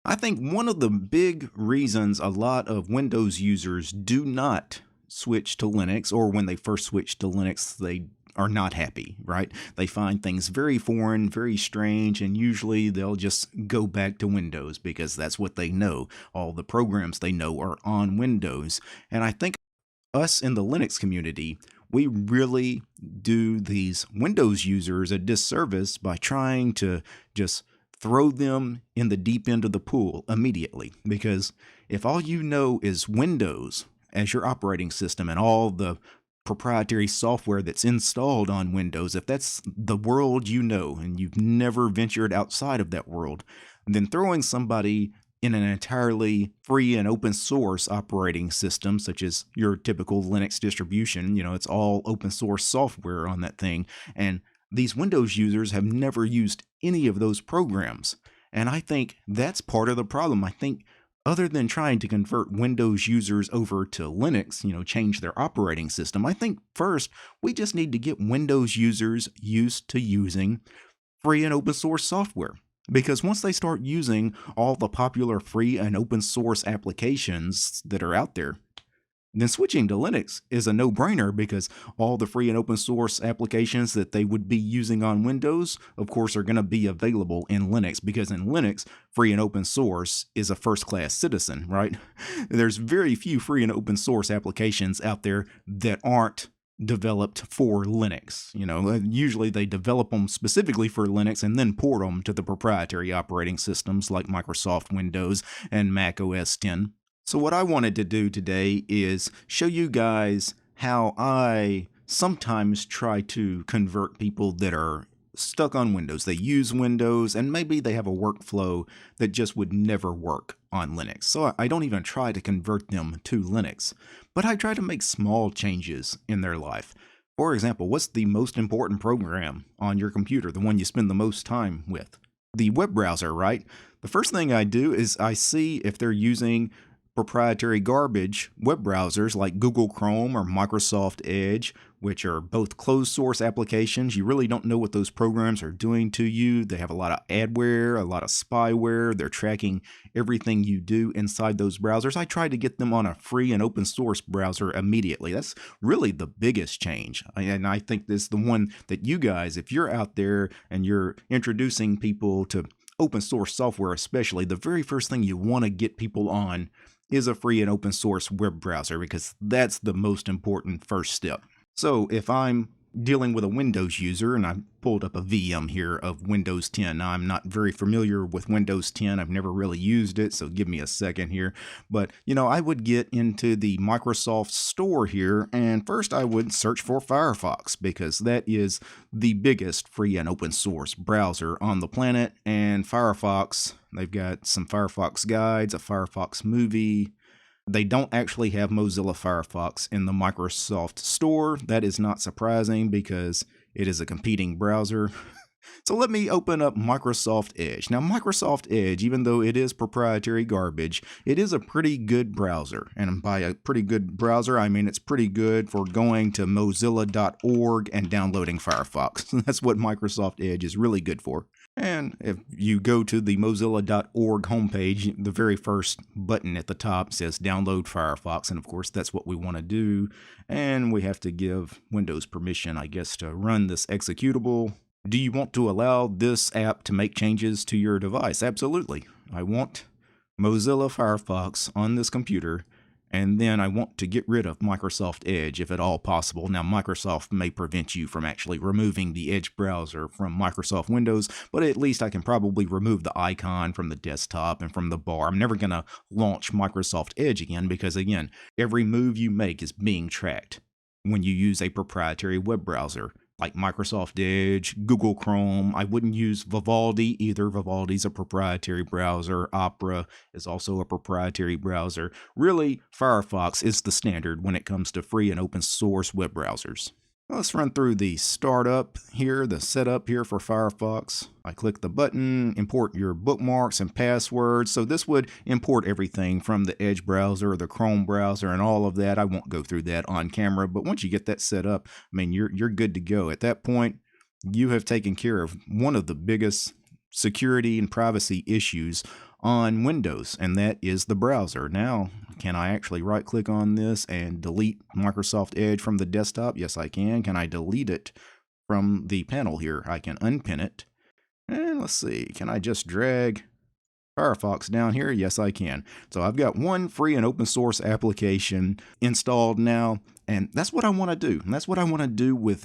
I think one of the big reasons a lot of Windows users do not switch to Linux, or when they first switch to Linux, they are not happy, right? They find things very foreign, very strange, and usually they'll just go back to Windows because that's what they know. All the programs they know are on Windows. And I think us in the Linux community, we really do these Windows users a disservice by trying to just throw them in the deep end of the pool immediately. Because if all you know is Windows as your operating system and all the proprietary software that's installed on Windows, if that's the world you know and you've never ventured outside of that world, then throwing somebody in an entirely free and open source operating system, such as your typical Linux distribution, it's all open source software on that thing. And these Windows users have never used any of those programs. And I think that's part of the problem. I think other than trying to convert Windows users over to Linux, change their operating system, I think first we just need to get Windows users used to using free and open source software. Because once they start using all the popular free and open source applications that are out there, then switching to Linux is a no-brainer because all the free and open source applications that they would be using on Windows, of course, are going to be available in Linux because in Linux, free and open source is a first-class citizen, right? There's very few free and open source applications out there that aren't developed for Linux. Usually they develop them specifically for Linux and then port them to the proprietary operating systems like Microsoft Windows and Mac OS X. So what I wanted to do today is show you guys how I sometimes try to convert people that are stuck on Windows. They use Windows and maybe they have a workflow that just would never work on Linux. So I don't even try to convert them to Linux, but I try to make small changes in their life. For example, what's the most important program on your computer, the one you spend the most time with? The web browser, right? The first thing I do is I see if they're using proprietary garbage web browsers like Google Chrome or Microsoft Edge, which are both closed source applications. You really don't know what those programs are doing to you. They have a lot of adware, a lot of spyware. They're tracking everything you do inside those browsers. I try to get them on a free and open source browser immediately. That's really the biggest change. And I think this is the one that you guys, if you're out there and you're introducing people to open source software, especially, the very first thing you want to get people on is a free and open source web browser because that's the most important first step. So if I'm dealing with a Windows user, and I pulled up a VM here of Windows 10. Now, I'm not very familiar with Windows 10. I've never really used it, so give me a second here. But, I would get into the Microsoft Store here, and first I would search for Firefox because that is the biggest free and open source browser on the planet. And Firefox, they've got some Firefox guides, a Firefox movie. They don't actually have Mozilla Firefox in the Microsoft Store. That is not surprising because it is a competing browser. So let me open up Microsoft Edge. Now, Microsoft Edge, even though it is proprietary garbage, it is a pretty good browser. And by a pretty good browser, I mean it's pretty good for going to mozilla.org and downloading Firefox. That's what Microsoft Edge is really good for. And if you go to the mozilla.org homepage, the very first button at the top says download Firefox. And of course, that's what we want to do. And we have to give Windows permission, I guess, to run this executable. Do you want to allow this app to make changes to your device? Absolutely. I want Mozilla Firefox on this computer, and then I want to get rid of Microsoft Edge if at all possible. Now, Microsoft may prevent you from actually removing the Edge browser from Microsoft Windows, but at least I can probably remove the icon from the desktop and from the bar. I'm never going to launch Microsoft Edge again because, again, every move you make is being tracked when you use a proprietary web browser like Microsoft Edge, Google Chrome. I wouldn't use Vivaldi either. Vivaldi's a proprietary browser. Opera is also a proprietary browser. Really, Firefox is the standard when it comes to free and open source web browsers. Let's run through the startup here, the setup here for Firefox. I click the button, import your bookmarks and passwords. So this would import everything from the Edge browser, the Chrome browser, and all of that. I won't go through that on camera, but once you get that set up, I mean, you're good to go. At that point, you have taken care of one of the biggest security and privacy issues on Windows, and that is the browser. Now, can I actually right click on this and delete Microsoft Edge from the desktop? Yes, I can. Can I delete it from the panel here? I can unpin it. And let's see, can I just drag Firefox down here? Yes, I can. So I've got one free and open source application installed now, and that's what I want to do. And that's what I want to do with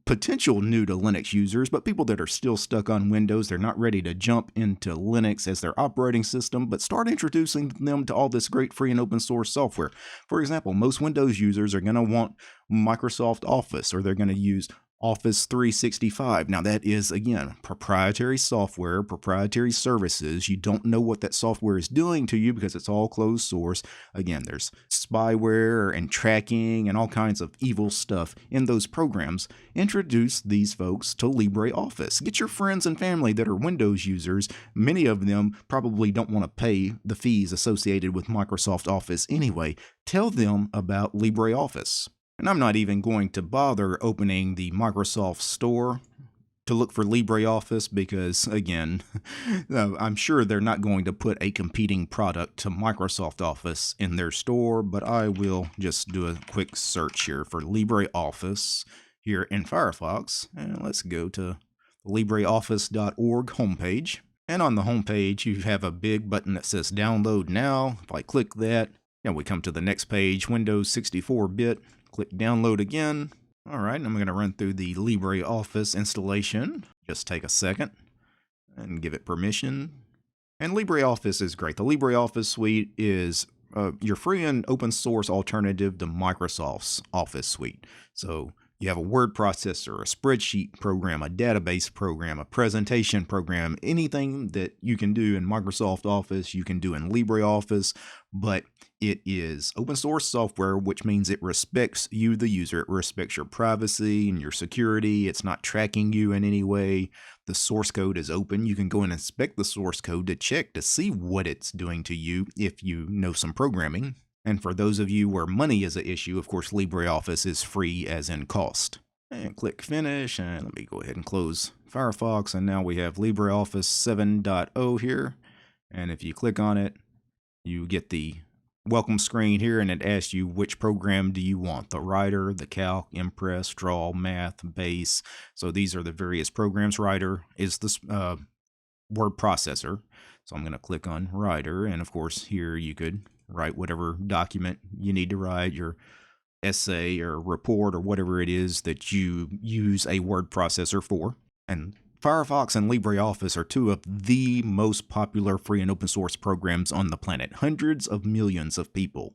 potential new to Linux users, but people that are still stuck on Windows. They're not ready to jump into Linux as their operating system, but start introducing them to all this great free and open source software. For example, most Windows users are going to want Microsoft Office, or they're going to use Office 365. Now that is, again, proprietary software, proprietary services. You don't know what that software is doing to you because it's all closed source. Again, there's spyware and tracking and all kinds of evil stuff in those programs. Introduce these folks to LibreOffice. Get your friends and family that are Windows users. Many of them probably don't want to pay the fees associated with Microsoft Office anyway. Tell them about LibreOffice. And I'm not even going to bother opening the Microsoft Store to look for LibreOffice because, again, I'm sure they're not going to put a competing product to Microsoft Office in their store, but I will just do a quick search here for LibreOffice here in Firefox. And let's go to the LibreOffice.org homepage. And on the homepage, you have a big button that says Download Now. If I click that, and we come to the next page, Windows 64-bit. Click download again. All right, I'm going to run through the LibreOffice installation. Just take a second and give it permission. And LibreOffice is great. The LibreOffice suite is your free and open source alternative to Microsoft's Office suite. So you have a word processor, a spreadsheet program, a database program, a presentation program, anything that you can do in Microsoft Office, you can do in LibreOffice, but it is open source software, which means it respects you, the user. It respects your privacy and your security. It's not tracking you in any way. The source code is open. You can go and inspect the source code to check to see what it's doing to you if you know some programming. And for those of you where money is an issue, of course, LibreOffice is free as in cost. And click Finish, and let me go ahead and close Firefox, and now we have LibreOffice 7.0 here. And if you click on it, you get the welcome screen here, and it asks you which program do you want, the Writer, the Calc, Impress, Draw, Math, Base. So these are the various programs. Writer is the word processor. So I'm going to click on Writer, and of course here you could write whatever document you need to write, your essay or report or whatever it is that you use a word processor for. And Firefox and LibreOffice are two of the most popular free and open source programs on the planet. Hundreds of millions of people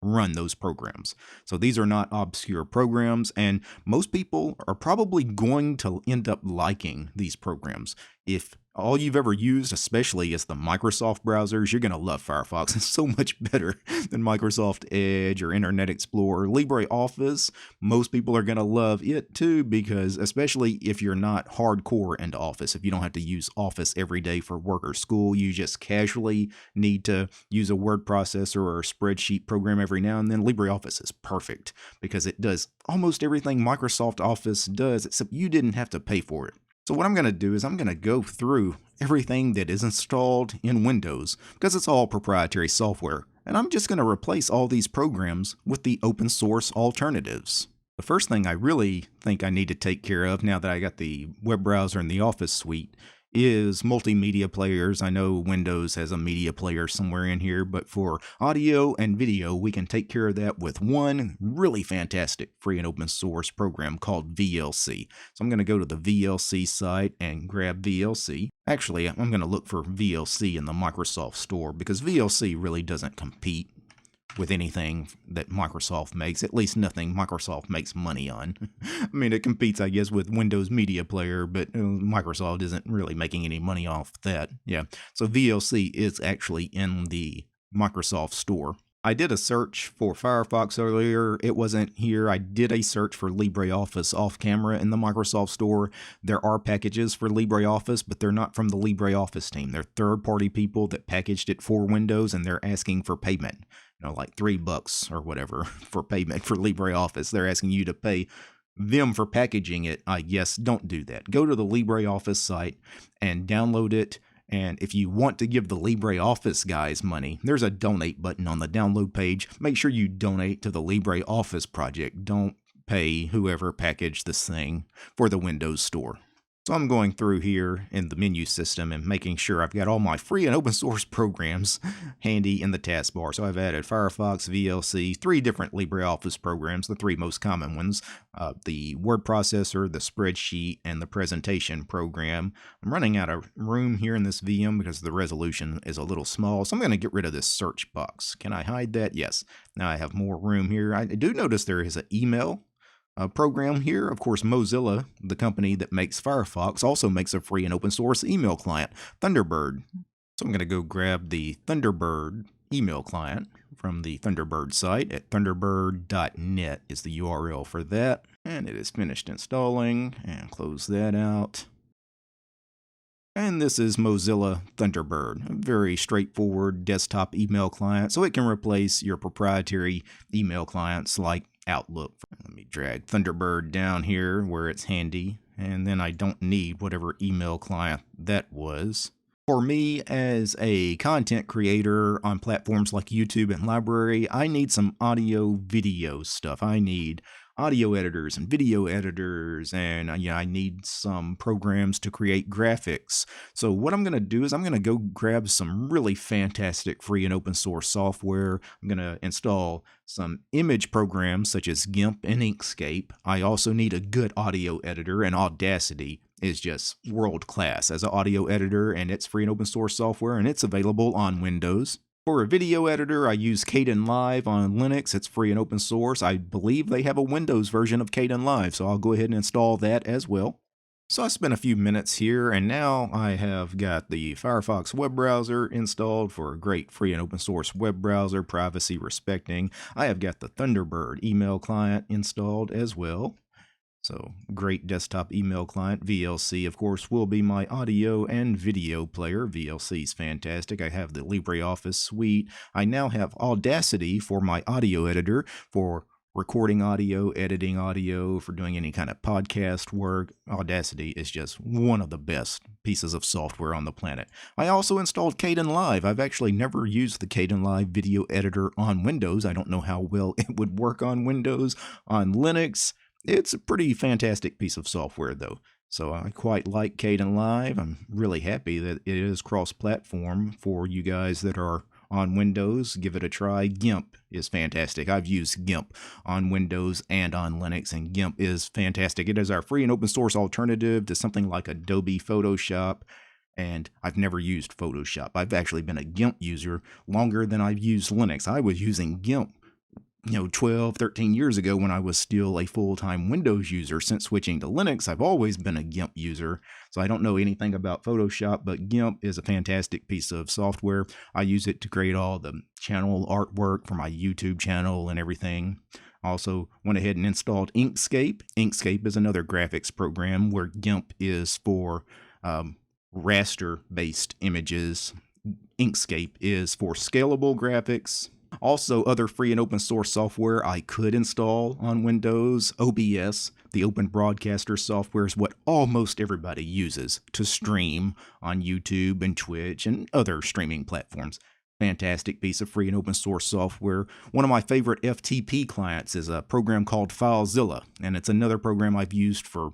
run those programs. So these are not obscure programs, and most people are probably going to end up liking these programs. If all you've ever used, especially, is the Microsoft browsers, you're going to love Firefox. It's so much better than Microsoft Edge or Internet Explorer. LibreOffice, most people are going to love it too, because especially if you're not hardcore into Office, if you don't have to use Office every day for work or school, you just casually need to use a word processor or a spreadsheet program every now and then, LibreOffice is perfect because it does almost everything Microsoft Office does, except you didn't have to pay for it. So what I'm going to do is I'm going to go through everything that is installed in Windows because it's all proprietary software, and I'm just going to replace all these programs with the open source alternatives. The first thing I really think I need to take care of now that I got the web browser and the Office suite is multimedia players. I know Windows has a media player somewhere in here, but for audio and video, we can take care of that with one really fantastic free and open source program called VLC. So I'm going to go to the VLC site and grab VLC. Actually, I'm going to look for VLC in the Microsoft Store because VLC really doesn't compete with anything that Microsoft makes, at least nothing Microsoft makes money on. I mean, it competes, I guess, with Windows Media Player, but Microsoft isn't really making any money off that. Yeah, so VLC is actually in the Microsoft Store. I did a search for Firefox earlier. It wasn't here. I did a search for LibreOffice off camera in the Microsoft Store. There are packages for LibreOffice, but they're not from the LibreOffice team. They're third-party people that packaged it for Windows, and they're asking for payment. You know, like $3 or whatever for payment for LibreOffice. They're asking you to pay them for packaging it. I guess don't do that. Go to the LibreOffice site and download it And if you want to give the LibreOffice guys money, there's a donate button on the download page. Make sure you donate to the LibreOffice project. Don't pay whoever packaged this thing for the Windows Store. So I'm going through here in the menu system and making sure I've got all my free and open source programs handy in the taskbar. So I've added Firefox, VLC, 3 different LibreOffice programs, the 3 most common ones, the word processor, the spreadsheet, and the presentation program. I'm running out of room here in this VM because the resolution is a little small, so I'm going to get rid of this search box. Can I hide that? Yes. Now I have more room here. I do notice there is an email program here. Of course, Mozilla, the company that makes Firefox, also makes a free and open source email client, Thunderbird. So I'm going to go grab the Thunderbird email client from the Thunderbird site at thunderbird.net is the URL for that. And it is finished installing, and close that out. And this is Mozilla Thunderbird, a very straightforward desktop email client, so it can replace your proprietary email clients like Outlook. Let me drag Thunderbird down here where it's handy, and then I don't need whatever email client that was. For me, as a content creator on platforms like YouTube and Library, I need some audio-video stuff. I need audio editors and video editors, and I need some programs to create graphics. So what I'm going to do is I'm going to go grab some really fantastic free and open source software. I'm going to install some image programs such as GIMP and Inkscape. I also need a good audio editor, and Audacity is just world class as an audio editor, and it's free and open source software, and it's available on Windows. For a video editor, I use Kdenlive on Linux. It's free and open source. I believe they have a Windows version of Kdenlive, so I'll go ahead and install that as well. So I spent a few minutes here, and now I have got the Firefox web browser installed for a great free and open source web browser, privacy respecting. I have got the Thunderbird email client installed as well. So great desktop email client. VLC, of course, will be my audio and video player. VLC is fantastic. I have the LibreOffice suite. I now have Audacity for my audio editor for recording audio, editing audio, for doing any kind of podcast work. Audacity is just one of the best pieces of software on the planet. I also installed Kdenlive. I've actually never used the Kdenlive video editor on Windows. I don't know how well it would work on Windows. On Linux, it's a pretty fantastic piece of software, though. So I quite like Kdenlive. I'm really happy that it is cross-platform for you guys that are on Windows. Give it a try. GIMP is fantastic. I've used GIMP on Windows and on Linux, and GIMP is fantastic. It is our free and open source alternative to something like Adobe Photoshop, and I've never used Photoshop. I've actually been a GIMP user longer than I've used Linux. I was using GIMP 12, 13 years ago when I was still a full-time Windows user. Since switching to Linux, I've always been a GIMP user, so I don't know anything about Photoshop, but GIMP is a fantastic piece of software. I use it to create all the channel artwork for my YouTube channel and everything. Also went ahead and installed Inkscape. Inkscape is another graphics program where GIMP is for raster-based images. Inkscape is for scalable graphics. Also, other free and open source software I could install on Windows. OBS, the Open Broadcaster software, is what almost everybody uses to stream on YouTube and Twitch and other streaming platforms. Fantastic piece of free and open source software. One of my favorite FTP clients is a program called FileZilla, and it's another program I've used for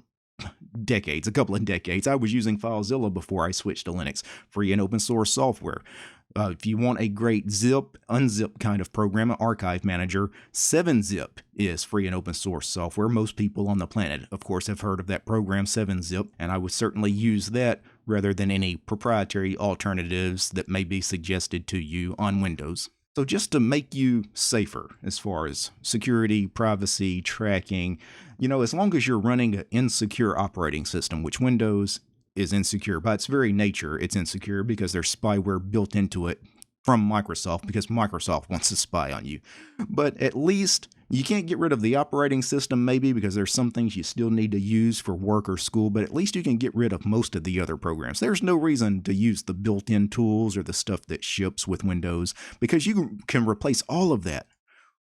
decades, a couple of decades. I was using FileZilla before I switched to Linux. Free and open source software. If you want a great zip, unzip kind of program, an archive manager, 7-Zip is free and open source software. Most people on the planet, of course, have heard of that program, 7-Zip, and I would certainly use that rather than any proprietary alternatives that may be suggested to you on Windows. So just to make you safer as far as security, privacy, tracking, as long as you're running an insecure operating system, which Windows is insecure. By its very nature, it's insecure because there's spyware built into it from Microsoft because Microsoft wants to spy on you. But at least you can't get rid of the operating system maybe because there's some things you still need to use for work or school, but at least you can get rid of most of the other programs. There's no reason to use the built-in tools or the stuff that ships with Windows because you can replace all of that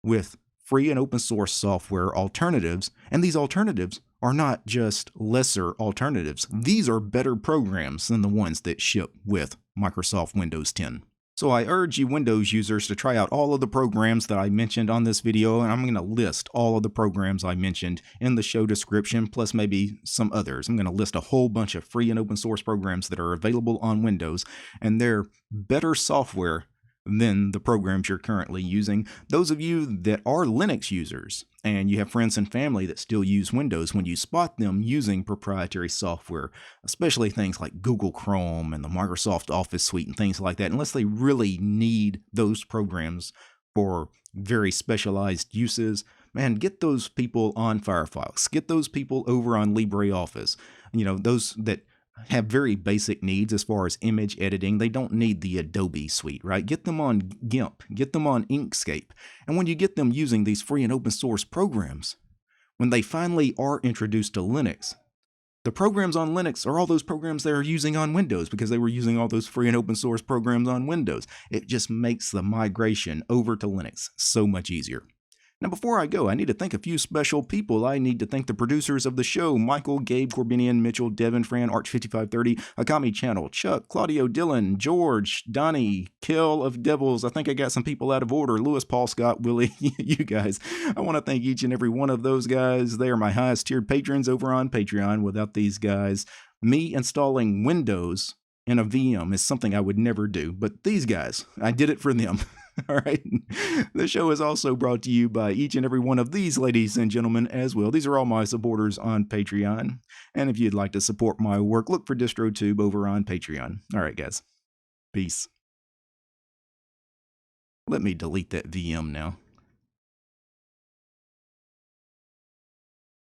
with free and open source software alternatives, and these alternatives are not just lesser alternatives. These are better programs than the ones that ship with Microsoft Windows 10. So I urge you Windows users to try out all of the programs that I mentioned on this video, and I'm going to list all of the programs I mentioned in the show description, plus maybe some others. I'm going to list a whole bunch of free and open source programs that are available on Windows, and they're better software than the programs you're currently using. Those of you that are Linux users and you have friends and family that still use Windows, when you spot them using proprietary software, especially things like Google Chrome and the Microsoft Office suite and things like that, unless they really need those programs for very specialized uses, man, get those people on Firefox. Get those people over on LibreOffice. You know, those that have very basic needs as far as image editing. They don't need the Adobe suite, right? Get them on GIMP, get them on Inkscape. And when you get them using these free and open source programs, when they finally are introduced to Linux, the programs on Linux are all those programs they are using on Windows because they were using all those free and open source programs on Windows. It just makes the migration over to Linux so much easier. Now, before I go, I need to thank a few special people. I need to thank the producers of the show: Michael, Gabe, Corbinian, Mitchell, Devin, Fran, Arch5530, Akami Channel, Chuck, Claudio, Dylan, George, Donnie, Kill of Devils. I think I got some people out of order. Lewis, Paul, Scott, Willie, you guys. I want to thank each and every one of those guys. They are my highest tiered patrons over on Patreon. Without these guys, me installing Windows in a VM is something I would never do. But these guys, I did it for them. All right. The show is also brought to you by each and every one of these ladies and gentlemen as well. These are all my supporters on Patreon. And if you'd like to support my work, look for DistroTube over on Patreon. All right, guys. Peace. Let me delete that VM now.